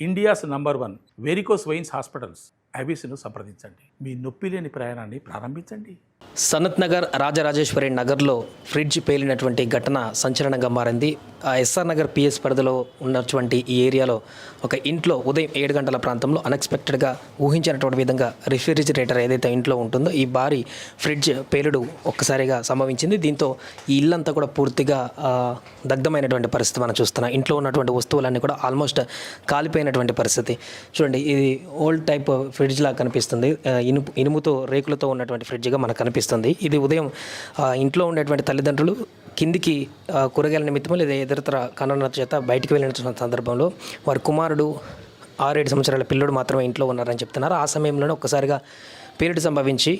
India's number 1 varicose veins hospitals ఐబీసీను సంప్రదించండి. మీ నొప్పి లేని ప్రయాణాన్ని ప్రారంభించండి. సనత్ నగర్ రాజరాజేశ్వరి నగర్లో ఫ్రిడ్జ్ పేలినటువంటి ఘటన సంచలనంగా మారింది. ఎస్ఆర్ నగర్ పిఎస్ పరిధిలో ఉన్నటువంటి ఈ ఏరియాలో ఒక ఇంట్లో ఉదయం 7 గంటల ప్రాంతంలో అన్ఎక్స్పెక్టెడ్గా ఊహించినటువంటి విధంగా రిఫ్రిజిరేటర్ ఏదైతే ఇంట్లో ఉంటుందో ఈ భారీ ఫ్రిడ్జ్ పేలుడు ఒక్కసారిగా సంభవించింది. దీంతో ఈ ఇల్లంతా కూడా పూర్తిగా దగ్ధమైనటువంటి పరిస్థితి మనం చూస్తున్నాం. ఇంట్లో ఉన్నటువంటి వస్తువులన్నీ కూడా ఆల్మోస్ట్ కాలిపోయినటువంటి పరిస్థితి. చూడండి, ఇది ఓల్డ్ టైప్ ఫ్రిడ్జ్ లాగా కనిపిస్తుంది. ఇనుముతో రేకులతో ఉన్నటువంటి ఫ్రిడ్జ్గా మనకు కనిపిస్తుంది. ఇది ఉదయం ఇంట్లో ఉండేటువంటి తల్లిదండ్రులు కిందికి కూరగాయల నిమిత్తమో లేదా ఇతరతర కారణాల చేత బయటికి వెళ్ళిన సందర్భంలో వారి కుమారుడు 6-7 సంవత్సరాల పిల్లడు మాత్రమే ఇంట్లో ఉన్నారని చెప్తున్నారు. ఆ సమయంలోనే ఒక్కసారిగా పేలుడు సంభవించి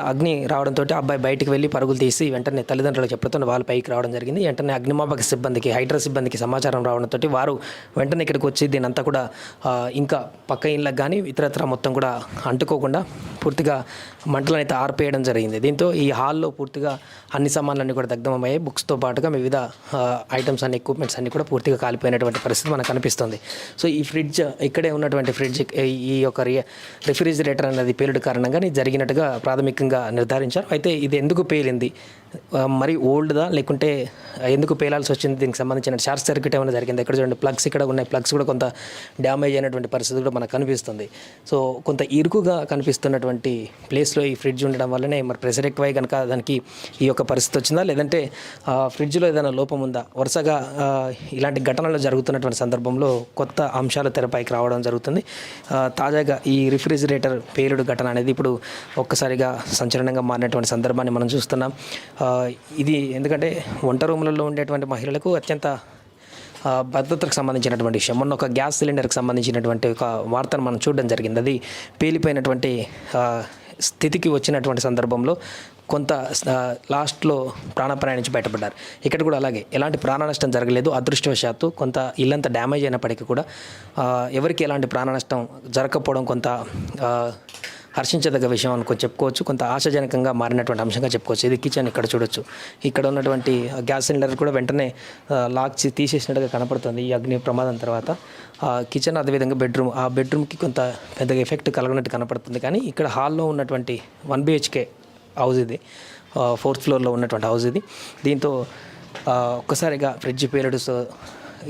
అగ్ని రావడంతో అబ్బాయి బయటికి వెళ్ళి పరుగులు తీసి వెంటనే తల్లిదండ్రులకు చెప్పడంతో వాళ్ళ పైకి రావడం జరిగింది. వెంటనే అగ్నిమాపక సిబ్బందికి, హైడ్రా సిబ్బందికి సమాచారం రావడంతో వారు వెంటనే ఇక్కడికి వచ్చి దీని అంతా కూడా ఇంకా పక్క ఇళ్ళకి కానీ ఇతరత్ర మొత్తం కూడా అంటుకోకుండా పూర్తిగా మంటలను అయితే ఆర్పేయడం జరిగింది. దీంతో ఈ హాల్లో పూర్తిగా అన్ని సామాన్లన్నీ కూడా దగ్ధమయ్యాయి. బుక్స్తో పాటుగా వివిధ ఐటమ్స్ అన్ని ఎక్విప్మెంట్స్ అన్ని కూడా పూర్తిగా కాలిపోయినటువంటి పరిస్థితి మనకు కనిపిస్తుంది. సో ఈ ఫ్రిడ్జ్, ఇక్కడే ఉన్నటువంటి ఫ్రిడ్జ్, ఈ యొక్క రిఫ్రిజిరేటర్ అనేది పేలుడు కారణంగా జరిగినట్టుగా ప్రాథమికంగా నిర్ధారించారు. అయితే ఇది ఎందుకు పేలింది, మరి ఓల్డ్దా లేకుంటే ఎందుకు పేలాల్సి వచ్చింది, దీనికి సంబంధించిన షార్ట్ సర్క్యూట్ ఏమైనా జరిగింది? ఇక్కడ చూడండి, ప్లగ్స్ ఇక్కడ ఉన్నాయి. ప్లగ్స్ కూడా కొంత డ్యామేజ్ అయినటువంటి పరిస్థితి కూడా మనకు కనిపిస్తుంది. సో కొంత ఇరుకుగా కనిపిస్తున్నటువంటి ప్లేస్లో ఈ ఫ్రిడ్జ్ ఉండడం వల్లనే మరి ప్రెషర్ ఎక్కువై కనుక దానికి ఈ యొక్క పరిస్థితి వచ్చిందా, లేదంటే ఫ్రిడ్జ్లో ఏదైనా లోపం ఉందా? వరుసగా ఇలాంటి ఘటనలు జరుగుతున్నటువంటి సందర్భంలో కొత్త అంశాలు తెరపైకి రావడం జరుగుతుంది. తాజాగా ఈ రిఫ్రిజిరేటర్ పేలుడు ఘటన అనేది ఇప్పుడు ఒక్కసారిగా సంచలనంగా మారినటువంటి సందర్భాన్ని మనం చూస్తున్నాం. ఇది ఎందుకంటే వంట రూములలో ఉండేటువంటి మహిళలకు అత్యంత భద్రతకు సంబంధించినటువంటి విషయం. మొన్న ఒక గ్యాస్ సిలిండర్కి సంబంధించినటువంటి ఒక వార్తను మనం చూడడం జరిగింది. అది పేలిపోయినటువంటి స్థితికి వచ్చినటువంటి సందర్భంలో కొంత లాస్ట్లో ప్రాణాపాయం నుంచి బయటపడ్డారు. ఇక్కడ కూడా అలాగే ఎలాంటి ప్రాణ నష్టం జరగలేదు. అదృష్టవశాత్తు కొంత ఇల్లంతా డ్యామేజ్ అయినప్పటికీ కూడా ఎవరికి ఎలాంటి ప్రాణ నష్టం జరగకపోవడం కొంత హర్షించదగ్గ విషయం అనుకో చెప్పుకోవచ్చు. కొంత ఆశాజనకంగా మారినటువంటి అంశంగా చెప్పుకోవచ్చు. ఇది కిచెన్, ఇక్కడ చూడొచ్చు. ఇక్కడ ఉన్నటువంటి గ్యాస్ సిలిండర్ కూడా వెంటనే లాక్ తీసేసినట్టుగా కనపడుతుంది ఈ అగ్ని ప్రమాదం తర్వాత. కిచెన్, అదేవిధంగా బెడ్రూమ్, ఆ బెడ్రూమ్కి కొంత పెద్దగా ఎఫెక్ట్ కలగనట్టు కనపడుతుంది. కానీ ఇక్కడ హాల్లో ఉన్నటువంటి 1 BHK హౌస్ ఇది, 4th ఫ్లోర్లో ఉన్నటువంటి హౌస్ ఇది. దీంతో ఒక్కసారిగా ఫ్రిడ్జ్ పేలుడు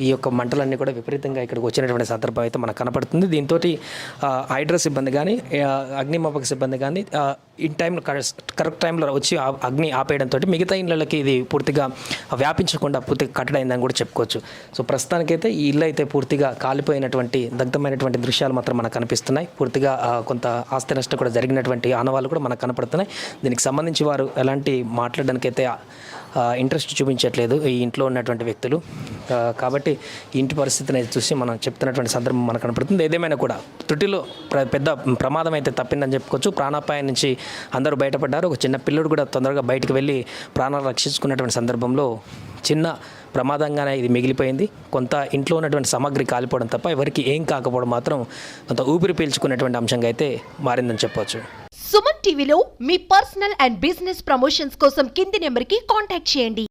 ఈ యొక్క మంటలన్నీ కూడా విపరీతంగా ఇక్కడికి వచ్చినటువంటి సందర్భం అయితే మనకు కనపడుతుంది. దీంతో హైడ్రా సిబ్బంది కానీ అగ్నిమాపక సిబ్బంది కానీ ఇన్ టైంలో కరెక్ట్ టైంలో వచ్చి అగ్ని ఆపేయడంతో మిగతా ఇళ్ళకి ఇది పూర్తిగా వ్యాపించకుండా పూర్తిగా కట్టడైందని కూడా చెప్పుకోవచ్చు. సో ప్రస్తుతానికైతే ఈ ఇల్లు అయితే పూర్తిగా కాలిపోయినటువంటి దగ్ధమైనటువంటి దృశ్యాలు మాత్రం మనకు కనిపిస్తున్నాయి. పూర్తిగా కొంత ఆస్తి నష్టం కూడా జరిగినటువంటి ఆనవాళ్ళు కూడా మనకు కనపడుతున్నాయి. దీనికి సంబంధించి వారు ఎలాంటి మాట్లాడడానికైతే ఇంట్రెస్ట్ చూపించట్లేదు ఈ ఇంట్లో ఉన్నటువంటి వ్యక్తులు. కాబట్టి ఇంటి పరిస్థితిని చూసి మనం చెప్తున్నటువంటి సందర్భం మనకు కనపడుతుంది. ఏదేమైనా కూడా త్రుటిలో పెద్ద ప్రమాదం అయితే తప్పిందని చెప్పుకోవచ్చు. ప్రాణాపాయం నుంచి అందరూ బయటపడ్డారు. ఒక చిన్న పిల్లడు కూడా తొందరగా బయటకు వెళ్ళి ప్రాణాలు రక్షించుకున్నటువంటి సందర్భంలో చిన్న ప్రమాదంగానే ఇది మిగిలిపోయింది. కొంత ఇంట్లో ఉన్నటువంటి సామాగ్రి కాలిపోవడం తప్ప ఎవరికి ఏం కాకపోవడం మాత్రం కొంత ఊపిరి పీల్చుకున్నటువంటి అంశంగా అయితే మారిందని చెప్పవచ్చు. సుమన్ టీవీలో మీ పర్సనల్ అండ్ బిజినెస్ ప్రమోషన్స్ కోసం కింది నెంబర్కి కాంటాక్ట్ చేయండి.